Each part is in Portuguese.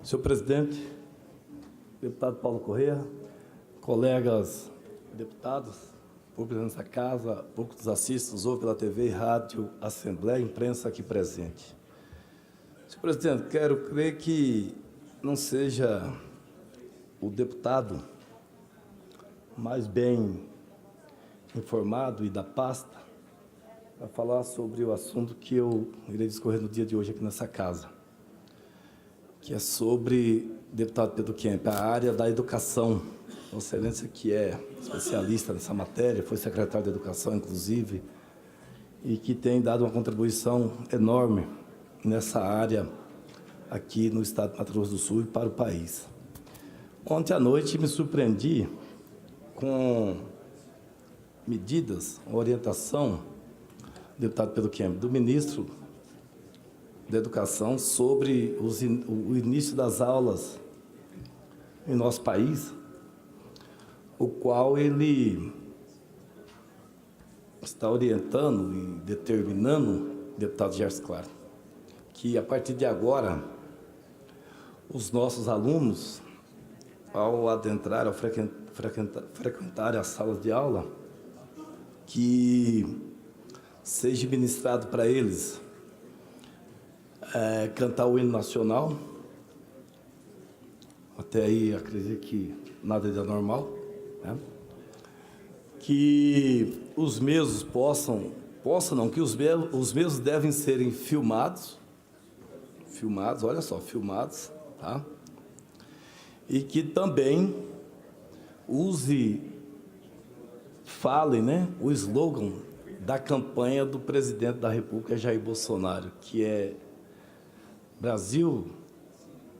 Senhor presidente, deputado Paulo Corrêa, colegas deputados, público nessa casa, público que nos assiste, nos ouve pela TV, rádio, assembleia, imprensa aqui presente. Senhor presidente, quero crer que não seja o deputado mais bem informado e da pasta para falar sobre o assunto que eu irei discorrer no dia de hoje aqui nessa casa, que é sobre, deputado Pedro Kemp, a área da educação. Vossa Excelência, que é especialista nessa matéria, foi secretário de Educação, inclusive, e que tem dado uma contribuição enorme nessa área aqui no estado de Mato Grosso do Sul e para o país. Ontem à noite me surpreendi com medidas, uma orientação, deputado Pedro Kemp, do ministro da Educação sobre o início das aulas em nosso país, o qual ele está orientando e determinando, deputado Gerson Claro, que a partir de agora, os nossos alunos, ao adentrar, ao frequentar as salas de aula, que seja ministrado para eles cantar o hino nacional. Até aí, acredito que nada de anormal, né? Que os mesmos que os mesmos devem serem filmados, olha só, filmados, tá? E que também falem, né, o slogan da campanha do presidente da República, Jair Bolsonaro, que é Brasil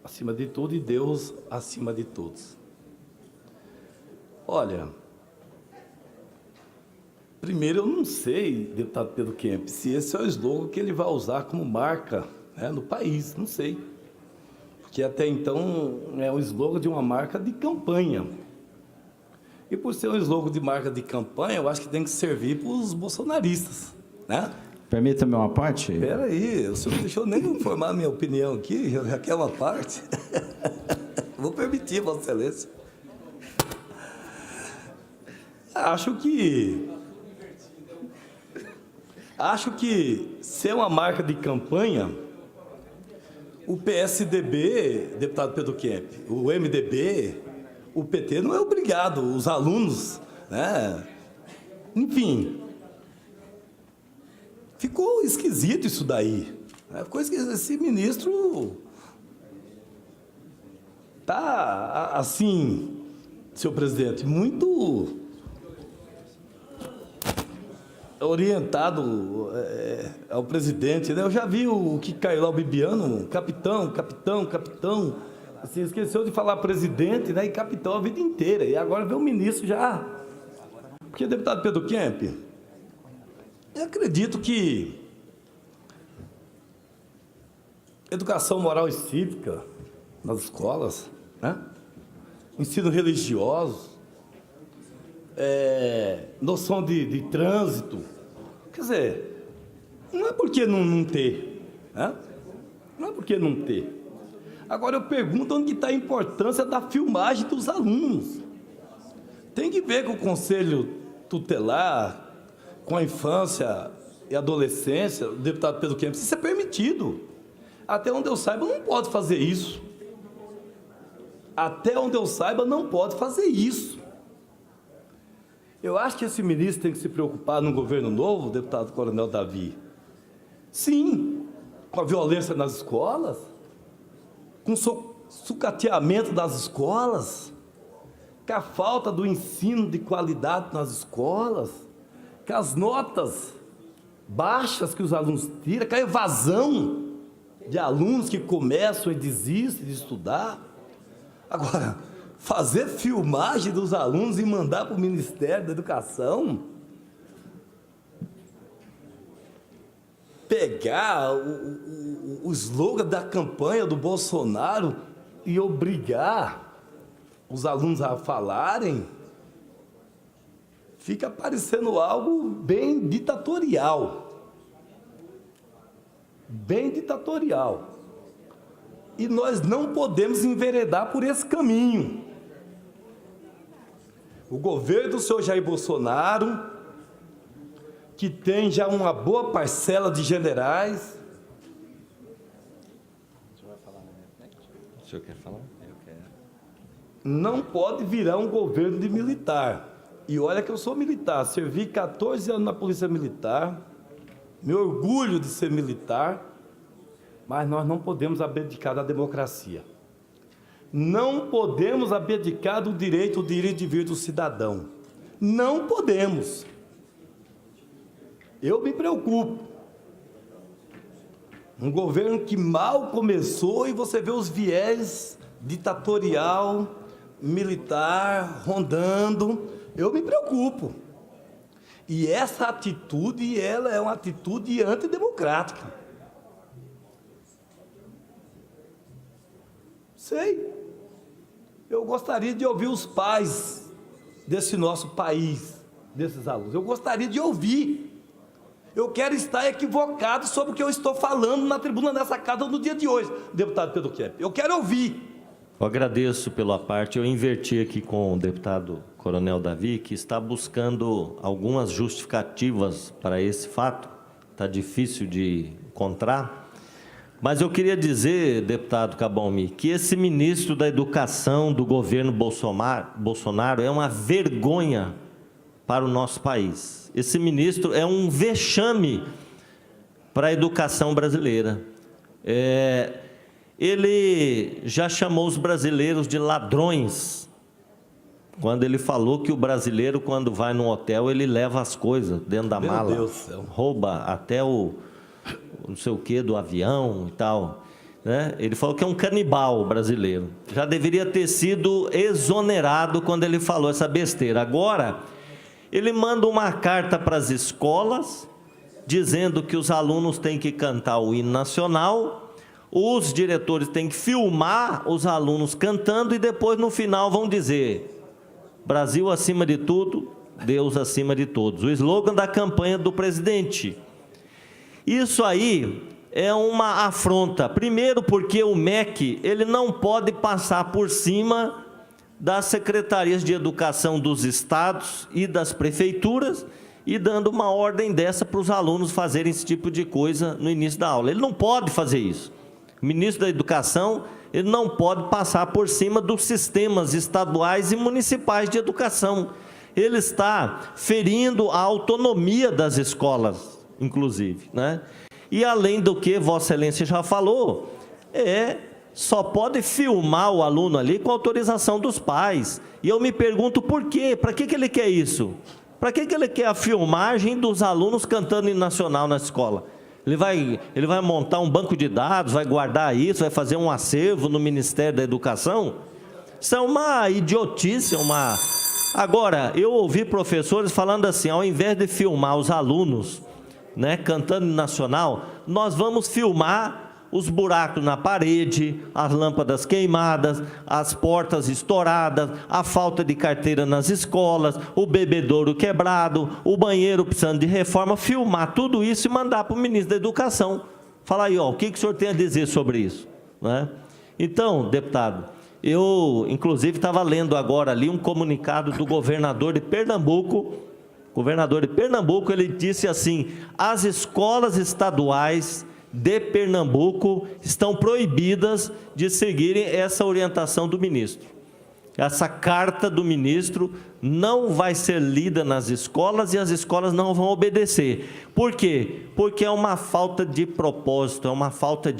acima de tudo e Deus acima de todos. Olha, primeiro eu não sei, deputado Pedro Kemp, se esse é o slogan que ele vai usar como marca, né, no país, não sei. Porque até então é o slogan de uma marca de campanha. E por ser um slogan de marca de campanha, eu acho que tem que servir para os bolsonaristas, né? Permita-me uma parte? Espera aí, o senhor não deixou nem informar a minha opinião aqui, já quer uma parte. Vou permitir, Vossa Excelência. Acho que ser uma marca de campanha, o PSDB, deputado Pedro Kemp, o MDB, o PT não é obrigado, os alunos, né? Enfim, ficou esquisito isso daí, né? Ficou esquisito. Esse ministro está, assim, senhor presidente, muito orientado ao presidente, né? Eu já vi o que caiu lá, o Bibiano, capitão, assim, esqueceu de falar presidente, né, e capitão a vida inteira, e agora vê o ministro já. Porque, deputado Pedro Kemp, eu acredito que educação moral e cívica nas escolas, né, ensino religioso, noção de trânsito, quer dizer, não é porque não ter, né? Não é porque não ter. Agora eu pergunto onde está a importância da filmagem dos alunos. Tem que ver com o Conselho Tutelar, com a infância e adolescência, o deputado Pedro Kemp, se isso é permitido. Até onde eu saiba, não pode fazer isso. Até onde eu saiba, não pode fazer isso. Eu acho que esse ministro tem que se preocupar no governo novo, deputado Coronel Davi. Sim, com a violência nas escolas, com o sucateamento das escolas, com a falta do ensino de qualidade nas escolas, com as notas baixas que os alunos tiram, com a evasão de alunos que começam e desistem de estudar. Agora, fazer filmagem dos alunos e mandar para o Ministério da Educação, pegar o slogan da campanha do Bolsonaro e obrigar os alunos a falarem, fica parecendo algo bem ditatorial. Bem ditatorial. E nós não podemos enveredar por esse caminho. O governo do senhor Jair Bolsonaro, que tem já uma boa parcela de generais. O senhor vai falar na minha frente? O senhor quer falar? Eu quero. Não pode virar um governo de militar. E olha que eu sou militar, servi 14 anos na Polícia Militar, me orgulho de ser militar, mas nós não podemos abdicar da democracia. Não podemos abdicar do direito, o direito de vir do cidadão. Não podemos. Eu me preocupo. Um governo que mal começou e você vê os viés ditatorial, militar, rondando. Eu me preocupo. E essa atitude, ela é uma atitude antidemocrática. Sei. Eu gostaria de ouvir os pais desse nosso país, desses alunos. Eu gostaria de ouvir. Eu quero estar equivocado sobre o que eu estou falando na tribuna dessa casa no dia de hoje, deputado Pedro Kepp. Eu quero ouvir. Eu agradeço pela parte. Eu inverti aqui com o deputado Coronel Davi, que está buscando algumas justificativas para esse fato. Está difícil de encontrar. Mas eu queria dizer, deputado Cabalmi, que esse ministro da Educação do governo Bolsonaro é uma vergonha para o nosso país. Esse ministro é um vexame para a educação brasileira. Ele já chamou os brasileiros de ladrões, quando ele falou que o brasileiro, quando vai num hotel, ele leva as coisas dentro da mala. Meu Deus do céu. Rouba até o não sei o que do avião e tal, né? Ele falou que é um canibal brasileiro. Já deveria ter sido exonerado quando ele falou essa besteira. Agora, ele manda uma carta para as escolas, dizendo que os alunos têm que cantar o hino nacional, os diretores têm que filmar os alunos cantando e depois, no final, vão dizer: Brasil acima de tudo, Deus acima de todos. O slogan da campanha do presidente. Isso aí é uma afronta. Primeiro porque o MEC, ele não pode passar por cima das secretarias de educação dos estados e das prefeituras e dando uma ordem dessa para os alunos fazerem esse tipo de coisa no início da aula. Ele não pode fazer isso. O ministro da Educação, ele não pode passar por cima dos sistemas estaduais e municipais de educação. Ele está ferindo a autonomia das escolas, inclusive, né? E além do que Vossa Excelência já falou, só pode filmar o aluno ali com autorização dos pais. E eu me pergunto por quê? Para que ele quer isso? Para que ele quer a filmagem dos alunos cantando hino nacional na escola? Ele vai montar um banco de dados, vai guardar isso, vai fazer um acervo no Ministério da Educação? Isso é uma idiotice, Agora, eu ouvi professores falando assim, ao invés de filmar os alunos, né, cantando hino nacional, nós vamos filmar os buracos na parede, as lâmpadas queimadas, as portas estouradas, a falta de carteira nas escolas, o bebedouro quebrado, o banheiro precisando de reforma, filmar tudo isso e mandar para o ministro da Educação. Fala aí, o que o senhor tem a dizer sobre isso, né? Então, deputado, eu, inclusive, estava lendo agora ali um comunicado do governador de Pernambuco. O governador de Pernambuco, ele disse assim: as escolas estaduais de Pernambuco estão proibidas de seguirem essa orientação do ministro. Essa carta do ministro não vai ser lida nas escolas e as escolas não vão obedecer. Por quê? Porque é uma falta de propósito, é uma falta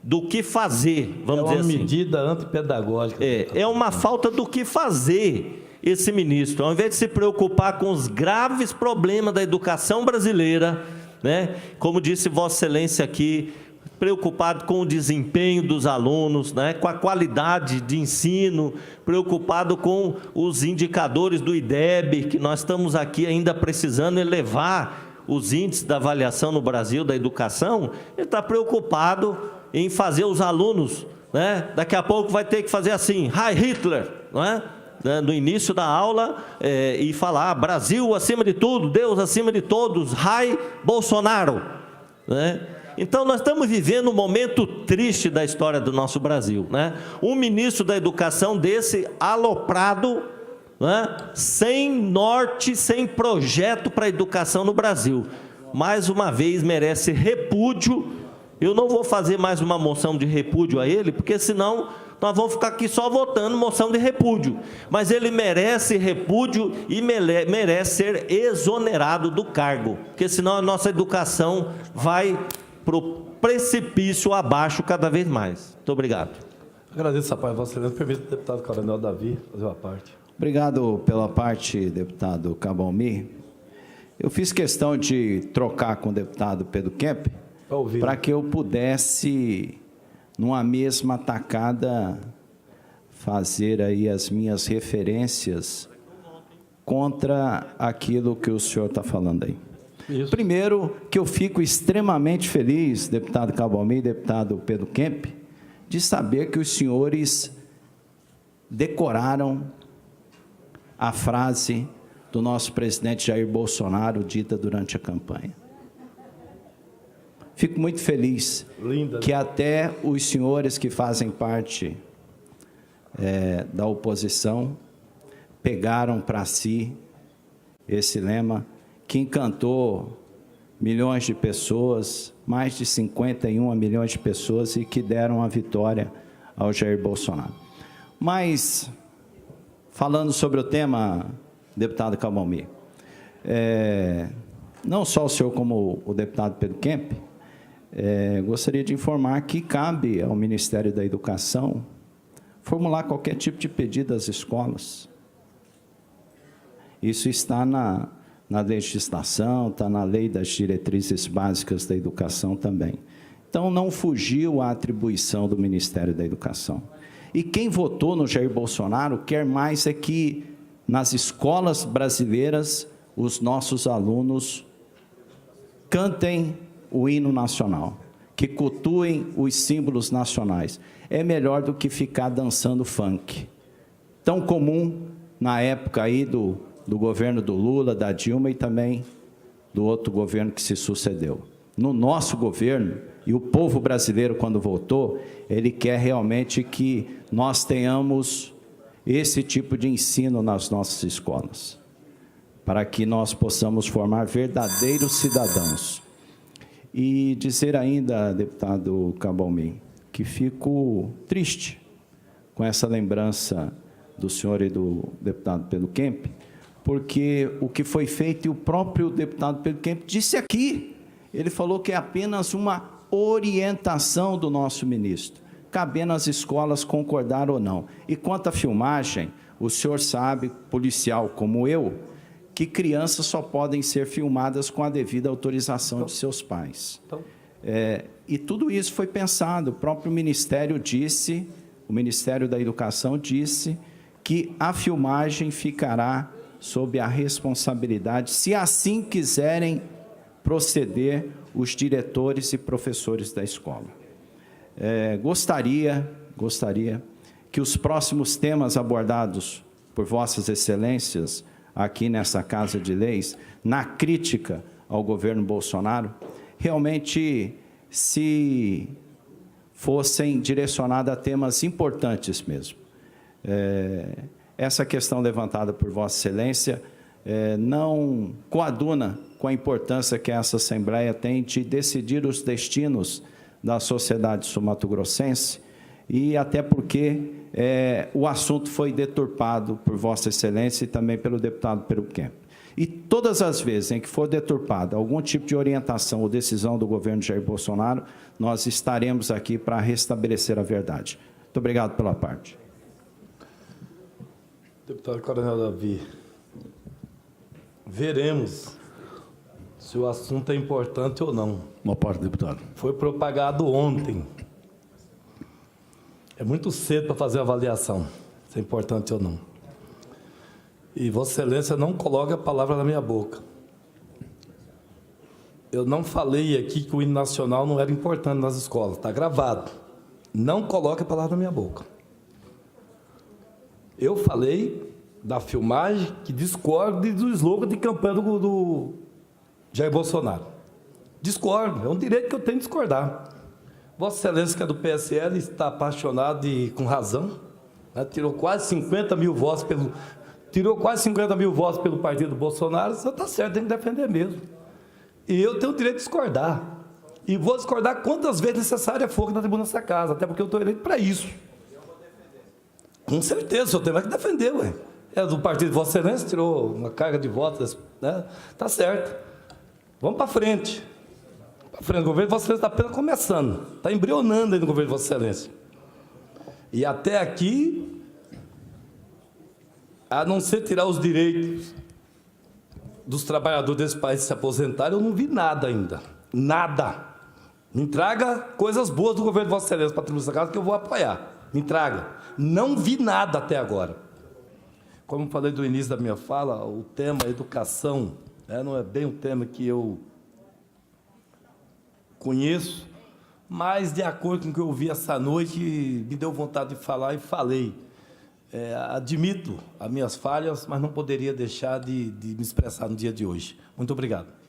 do que fazer, vamos dizer assim. É uma medida antipedagógica. É uma falta do que fazer esse ministro. Ao invés de se preocupar com os graves problemas da educação brasileira, né? Como disse Vossa Excelência aqui, preocupado com o desempenho dos alunos, né? Com a qualidade de ensino, preocupado com os indicadores do IDEB, que nós estamos aqui ainda precisando elevar os índices da avaliação no Brasil da educação. Ele está preocupado em fazer os alunos, né? Daqui a pouco vai ter que fazer assim, Heil Hitler, não é? No início da aula, e falar Brasil acima de tudo, Deus acima de todos, Heil Bolsonaro, né? Então, nós estamos vivendo um momento triste da história do nosso Brasil, né? Um ministro da Educação desse, aloprado, né? Sem norte, sem projeto para a educação no Brasil. Mais uma vez, merece repúdio. Eu não vou fazer mais uma moção de repúdio a ele, porque senão nós vamos ficar aqui só votando moção de repúdio. Mas ele merece repúdio e merece ser exonerado do cargo, porque senão a nossa educação vai para o precipício abaixo cada vez mais. Muito obrigado. Agradeço a parte, Vossa Excelência. Permite o deputado Coronel Davi fazer uma parte. Obrigado pela parte, deputado Cabalmi. Eu fiz questão de trocar com o deputado Pedro Kemp para que eu pudesse, numa mesma tacada, fazer aí as minhas referências contra aquilo que o senhor está falando aí. Isso. Primeiro, que eu fico extremamente feliz, deputado Cabalmi e deputado Pedro Kemp, de saber que os senhores decoraram a frase do nosso presidente Jair Bolsonaro, dita durante a campanha. Fico muito feliz que até os senhores que fazem parte da oposição pegaram para si esse lema que encantou milhões de pessoas, mais de 51 milhões de pessoas, e que deram a vitória ao Jair Bolsonaro. Mas, falando sobre o tema, deputado Cabalmi, não só o senhor como o deputado Pedro Kemp, gostaria de informar que cabe ao Ministério da Educação formular qualquer tipo de pedido às escolas. Isso está na legislação, está na lei das diretrizes básicas da educação também. Então, não fugiu à atribuição do Ministério da Educação. E quem votou no Jair Bolsonaro quer mais é que, nas escolas brasileiras, os nossos alunos cantem o hino nacional, que cultuem os símbolos nacionais. É melhor do que ficar dançando funk, tão comum na época aí do governo do Lula, da Dilma e também do outro governo que se sucedeu. No nosso governo, e o povo brasileiro, quando votou, ele quer realmente que nós tenhamos esse tipo de ensino nas nossas escolas, para que nós possamos formar verdadeiros cidadãos. E dizer ainda, deputado Cabalmi, que fico triste com essa lembrança do senhor e do deputado Pedro Kemp, porque o que foi feito, e o próprio deputado Pedro Kemp disse aqui, ele falou que é apenas uma orientação do nosso ministro, cabendo às escolas concordar ou não. E quanto à filmagem, o senhor sabe, policial como eu, que crianças só podem ser filmadas com a devida autorização de seus pais. E tudo isso foi pensado, o próprio Ministério disse, o Ministério da Educação disse que a filmagem ficará sob a responsabilidade, se assim quiserem proceder, os diretores e professores da escola. Gostaria que os próximos temas abordados por Vossas Excelências aqui nessa Casa de Leis, na crítica ao governo Bolsonaro, realmente se fossem direcionados a temas importantes mesmo. Essa questão levantada por Vossa Excelência não coaduna com a importância que essa Assembleia tem de decidir os destinos da sociedade sul-mato-grossense, e até porque o assunto foi deturpado por Vossa Excelência e também pelo deputado Pedro Kemp. E todas as vezes em que for deturpado algum tipo de orientação ou decisão do governo Jair Bolsonaro, nós estaremos aqui para restabelecer a verdade. Muito obrigado pela parte. Deputado Coronel Davi, veremos se o assunto é importante ou não. Uma parte, deputado. Foi propagado ontem. É muito cedo para fazer avaliação, se é importante ou não. E Vossa Excelência não coloca a palavra na minha boca. Eu não falei aqui que o hino nacional não era importante nas escolas, está gravado. Não coloque a palavra na minha boca. Eu falei da filmagem que discorde do slogan de campanha do Jair Bolsonaro. Discordo, é um direito que eu tenho de discordar. Vossa Excelência, que é do PSL, está apaixonado e com razão, né? Tirou quase 50 mil votos pelo partido Bolsonaro. Você está certo, tem que defender mesmo. E eu tenho o direito de discordar. E vou discordar quantas vezes necessária for na tribuna dessa casa, até porque eu estou eleito para isso. Com certeza, o senhor tem mais que defender, ué. É do partido de Vossa Excelência, tirou uma carga de votos, né? Tá certo. Vamos para frente. Para frente, o governo de Vossa Excelência está apenas começando, está embrionando aí no governo de Vossa Excelência. E até aqui, a não ser tirar os direitos dos trabalhadores desse país se aposentarem, eu não vi nada ainda. Nada. Me traga coisas boas do governo de Vossa Excelência para a tribuna dessa casa que eu vou apoiar. Me traga. Não vi nada até agora. Como eu falei do início da minha fala, o tema educação, né, não é bem um tema que eu conheço, mas de acordo com o que eu ouvi essa noite, me deu vontade de falar e falei. Admito as minhas falhas, mas não poderia deixar de me expressar no dia de hoje. Muito obrigado.